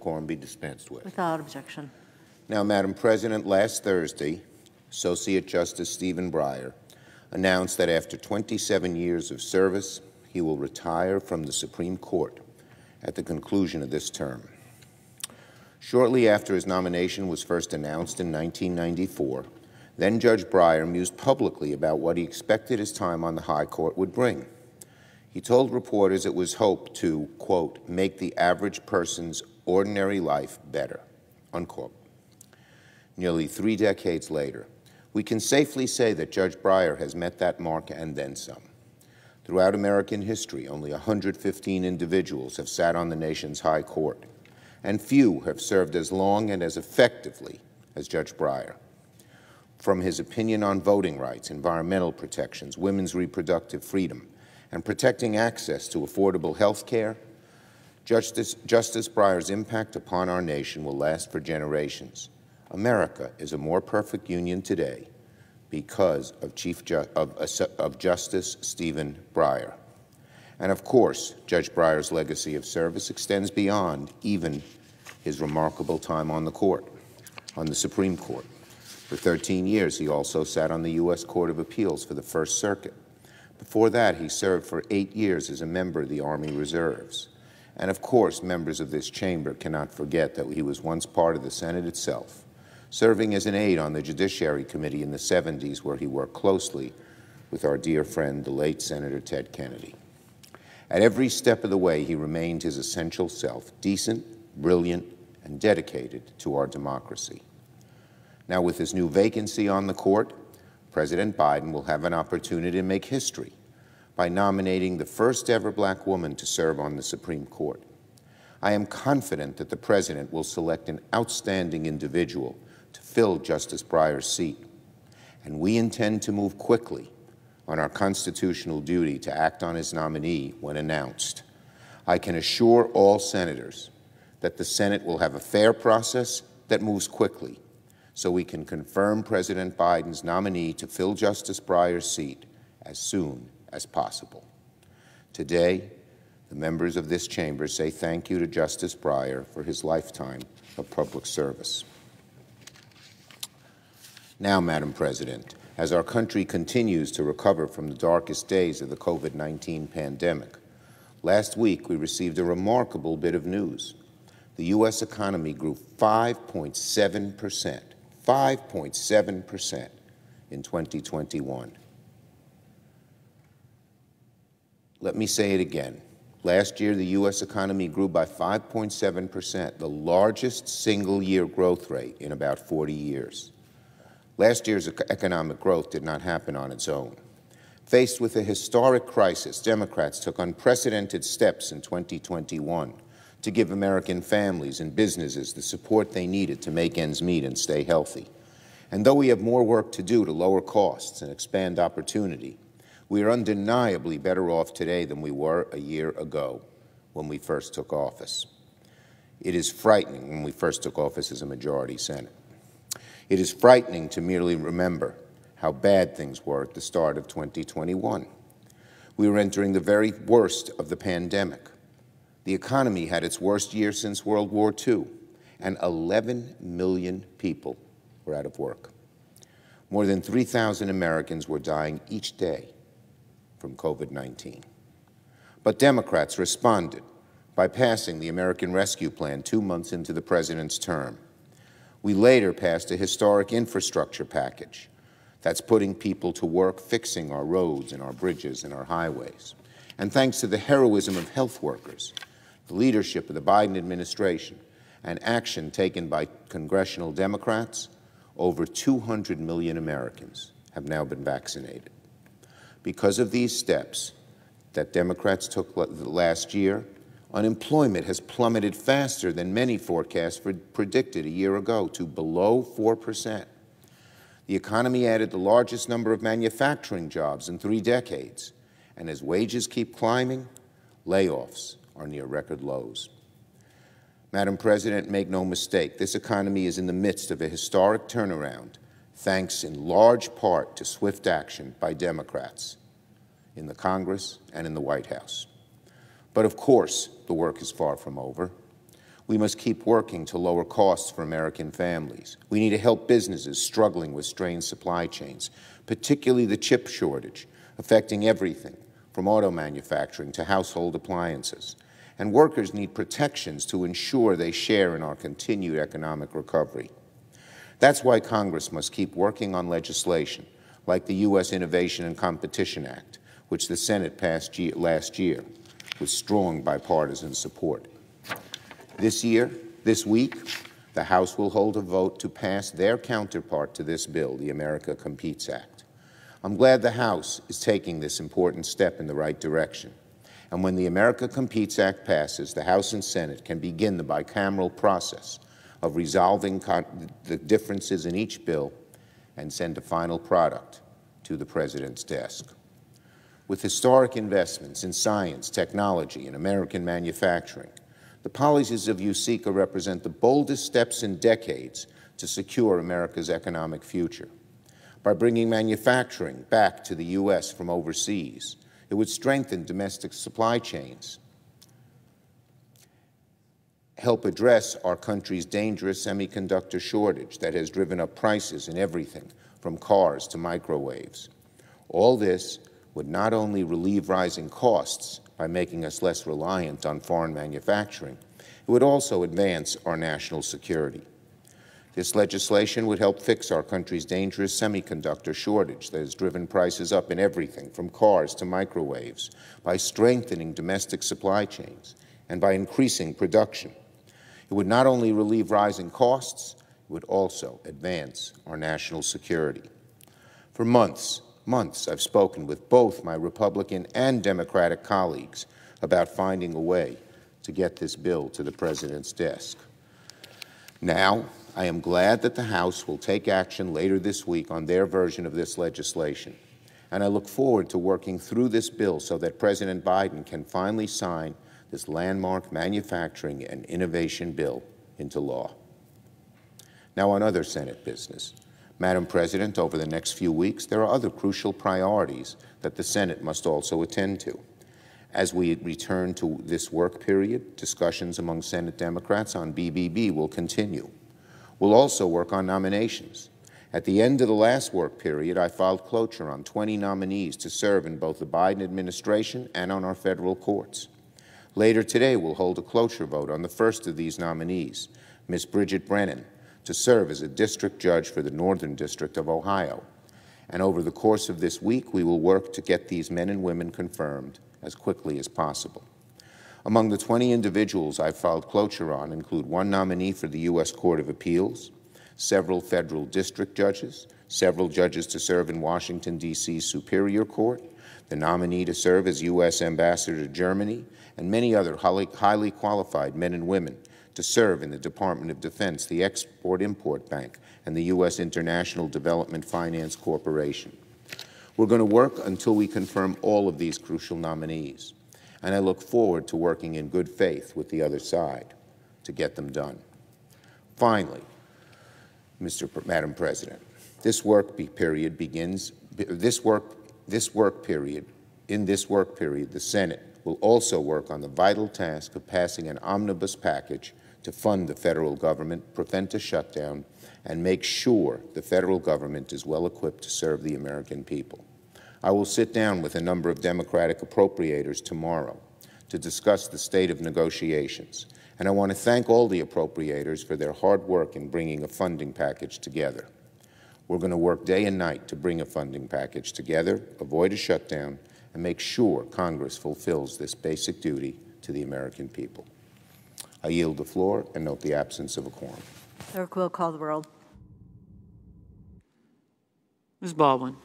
decorum be dispensed with. Without objection. Now, Madam President, last Thursday, Associate Justice Stephen Breyer announced that after 27 years of service, he will retire from the Supreme Court at the conclusion of this term. Shortly after his nomination was first announced in 1994, then Judge Breyer mused publicly about what he expected his time on the High Court would bring. He told reporters it was hoped to, quote, make the average person's ordinary life better, unquote. Nearly 3 decades later, we can safely say that Judge Breyer has met that mark and then some. Throughout American history, only 115 individuals have sat on the nation's High Court, and few have served as long and as effectively as Judge Breyer. From his opinion on voting rights, environmental protections, women's reproductive freedom, and protecting access to affordable health care, Justice Breyer's impact upon our nation will last for generations. America is a more perfect union today because of Justice Stephen Breyer. And of course, Judge Breyer's legacy of service extends beyond even his remarkable time on the Supreme Court. For 13 years, he also sat on the U.S. Court of Appeals for the First Circuit. Before that, he served for 8 years as a member of the Army Reserves. And of course, members of this chamber cannot forget that he was once part of the Senate itself, serving as an aide on the Judiciary Committee in the 70s, where he worked closely with our dear friend, the late Senator Ted Kennedy. At every step of the way, he remained his essential self, decent, brilliant, and dedicated to our democracy. Now, with his new vacancy on the court, President Biden will have an opportunity to make history by nominating the first ever black woman to serve on the Supreme Court. I am confident that the President will select an outstanding individual to fill Justice Breyer's seat, and we intend to move quickly on our constitutional duty to act on his nominee when announced. I can assure all senators that the Senate will have a fair process that moves quickly, so we can confirm President Biden's nominee to fill Justice Breyer's seat as soon as possible. Today, the members of this chamber say thank you to Justice Breyer for his lifetime of public service. Now, Madam President, as our country continues to recover from the darkest days of the COVID-19 pandemic, last week we received a remarkable bit of news. The U.S. economy grew 5.7%. 5.7% in 2021. Let me say it again. Last year, the U.S. economy grew by 5.7%, the largest single-year growth rate in about 40 years. Last year's economic growth did not happen on its own. Faced with a historic crisis, Democrats took unprecedented steps in 2021 to give American families and businesses the support they needed to make ends meet and stay healthy. And though we have more work to do to lower costs and expand opportunity, we are undeniably better off today than we were a year ago when we first took office. It is frightening when we first took office as a majority Senate. It is frightening to merely remember how bad things were at the start of 2021. We were entering the very worst of the pandemic. The economy had its worst year since World War II, and 11 million people were out of work. More than 3,000 Americans were dying each day from COVID-19. But Democrats responded by passing the American Rescue Plan 2 months into the President's term. We later passed a historic infrastructure package that's putting people to work fixing our roads and our bridges and our highways. And thanks to the heroism of health workers, the leadership of the Biden administration, and action taken by congressional Democrats, over 200 million Americans have now been vaccinated. Because of these steps that Democrats took last year, unemployment has plummeted faster than many forecasts predicted a year ago to below 4%. The economy added the largest number of manufacturing jobs in 3 decades, and as wages keep climbing, layoffs are near record lows. Madam President, make no mistake, this economy is in the midst of a historic turnaround, thanks in large part to swift action by Democrats in the Congress and in the White House. But of course, the work is far from over. We must keep working to lower costs for American families. We need to help businesses struggling with strained supply chains, particularly the chip shortage, affecting everything from auto manufacturing to household appliances. And workers need protections to ensure they share in our continued economic recovery. That's why Congress must keep working on legislation like the U.S. Innovation and Competition Act, which the Senate passed last year with strong bipartisan support. This week, the House will hold a vote to pass their counterpart to this bill, the America Competes Act. I'm glad the House is taking this important step in the right direction. And when the America Competes Act passes, the House and Senate can begin the bicameral process of resolving the differences in each bill and send a final product to the President's desk. With historic investments in science, technology, and American manufacturing, the policies of USICA represent the boldest steps in decades to secure America's economic future. By bringing manufacturing back to the U.S. from overseas, it would strengthen domestic supply chains, help address our country's dangerous semiconductor shortage that has driven up prices in everything from cars to microwaves. All this would not only relieve rising costs by making us less reliant on foreign manufacturing, it would also advance our national security. This legislation would help fix our country's dangerous semiconductor shortage that has driven prices up in everything from cars to microwaves by strengthening domestic supply chains and by increasing production. It would not only relieve rising costs, it would also advance our national security. For months, I've spoken with both my Republican and Democratic colleagues about finding a way to get this bill to the President's desk. Now, I am glad that the House will take action later this week on their version of this legislation, and I look forward to working through this bill so that President Biden can finally sign this landmark manufacturing and innovation bill into law. Now, on other Senate business. Madam President, over the next few weeks, there are other crucial priorities that the Senate must also attend to. As we return to this work period, discussions among Senate Democrats on BBB will continue. We'll also work on nominations. At the end of the last work period, I filed cloture on 20 nominees to serve in both the Biden administration and on our federal courts. Later today, we'll hold a cloture vote on the first of these nominees, Ms. Bridget Brennan, to serve as a district judge for the Northern District of Ohio. And over the course of this week, we will work to get these men and women confirmed as quickly as possible. Among the 20 individuals I filed cloture on include one nominee for the U.S. Court of Appeals, several federal district judges, several judges to serve in Washington, D.C.'s Superior Court, the nominee to serve as U.S. Ambassador to Germany, and many other highly qualified men and women to serve in the Department of Defense, the Export-Import Bank, and the U.S. International Development Finance Corporation. We're going to work until we confirm all of these crucial nominees, and I look forward to working in good faith with the other side to get them done. Finally, Madam President, in this work period, the Senate will also work on the vital task of passing an omnibus package to fund the federal government, prevent a shutdown, and make sure the federal government is well equipped to serve the American people. I will sit down with a number of Democratic appropriators tomorrow to discuss the state of negotiations, and I want to thank all the appropriators for their hard work in bringing a funding package together. We're going to work day and night to bring a funding package together, avoid a shutdown, and make sure Congress fulfills this basic duty to the American people. I yield the floor and note the absence of a quorum. Clerk will call the roll. Ms. Baldwin.